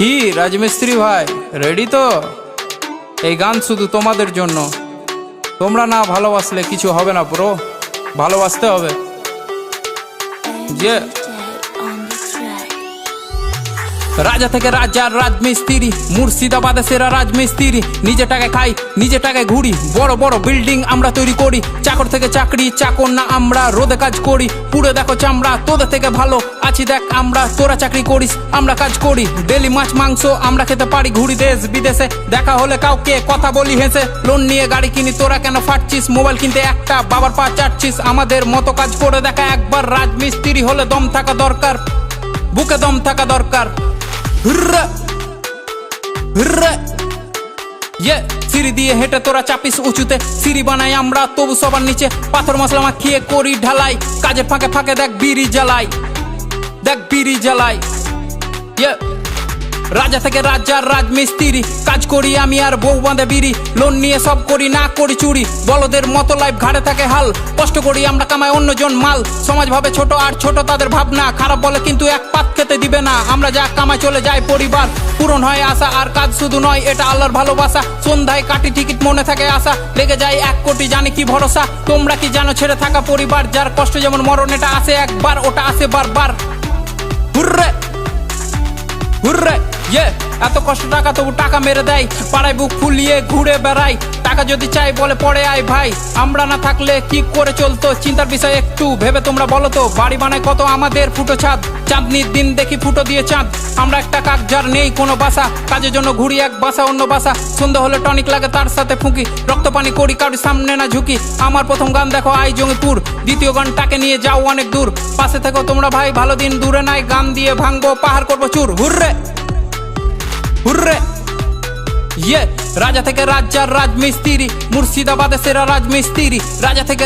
কি রাজমিস্ত্রি ভাই রেডি তো? এই গান শুধু তোমাদের জন্য। তোমরা না ভালোবাসলে কিছু হবে না ব্রো, ভালোবাসতে হবে। যে রাজা থেকে রাজা রাজমিস্ত্রি, মুর্শিদাবাদে সেরা রাজমিস্ত্রি। নিজে টাকায় খাই, নিজে টাকায় ঘুরি, বড় বড় বিল্ডিং আমরা তৈরি করি। চাকর থেকে চাকরি, চাকর না আমরা, রোদে কাজ করি, পুড়ে দেখো চামড়া। তোদের থেকে ভালো আছি দেখ আমরা, তোরা চাকরি করিস আমরা কাজ করি। ডেলি মাছ মাংস আমরা খেতে পারি, ঘুরি দেশ বিদেশে। দেখা হলে কাউকে কথা বলি হেসে। লোন নিয়ে গাড়ি কিনি, তোরা কেন ফাটছিস? মোবাইল কিনতে একটা বাবার পা চাটছিস। আমাদের মতো কাজ করে দেখা একবার। রাজমিস্ত্রি হলে দম থাকা দরকার, বুকে দম থাকা দরকার। সিঁড়ি দিয়ে হেঁটে তোরা চাপিস উঁচুতে, সিঁড়ি বানাই আমরা তবু সবার নিচে। পাথর মশলা মাখিয়ে করি ঢালাই, কাজের ফাঁকে ফাঁকে দেখ বিড়ি জ্বালাই, দেখ বিড়ি জ্বালাই। রাজা থেকে রাজা রাজমিস্ত্রি, কাজ করি আমি আর বউ বাঁধে বিড়ি। লোন নিয়ে সব করি, না করি চুরি, বলদের মতো লাইফ ঘাড়ে থাকে হাল। কষ্ট করি আমরা, কামাই অন্যজন মাল। সমাজ ভাবে ছোট আর ছোট তাদের ভাবনা, খারাপ বলে কিন্তু এক পাত খেতে দিবে না। আমরা যা কামাই চলে যায় পরিবার, পূরণ হয় আশা। আর কাজ শুধু নয়, এটা আল্লাহর ভালোবাসা। সন্ধ্যায় কাটি টিকিট, মনে থাকে আশা। লেগে যায় 1 কোটি, জানি কি ভরসা। তোমরা কি জানো ছেড়ে থাকা পরিবার, যার কষ্ট যেমন মরণ, এটা আসে একবার, ওটা আসে বারবার। হুররে হুররে এত কষ্ট টাকা তবু টাকা মেরে দেয়, পাড়ায় বুক ফুলিয়ে ঘুরে বেড়াই। টাকা যদি চাই বলে পড়ে আয় ভাই, আমরা না থাকলে কি করে চলতো? চিন্তার বিষয় একটু ভেবে তোমরা বলো তো। বাড়ি বানায় কত আমাদের ফুটো ছাদ, চাঁদনির দিন দেখি ফুটো দিয়ে চাঁদ। আমরা একটা কাক যার নেই কোনো বাসা, কাজের জন্য ঘুরি এক বাসা অন্য বাসা। সন্ধ্যা হলে টনিক লাগে তার সাথে ফুঁকি, রক্ত পানি করি কারোর সামনে না ঝুঁকি। আমার প্রথম গান দেখো আই জঙ্গিপুর, দ্বিতীয় গানটাকে নিয়ে যাও অনেক দূর। পাশে থেকো তোমরা ভাই, ভালো দিন দূরে নাই। গান দিয়ে ভাঙবো পাহাড়, করবো চুর। হুররে হুররে রাজা থেকে রাজা রাজমিস্ত্রি, মুর্শিদাবাদে সেরা রাজমিস্ত্রি। রাজা থেকে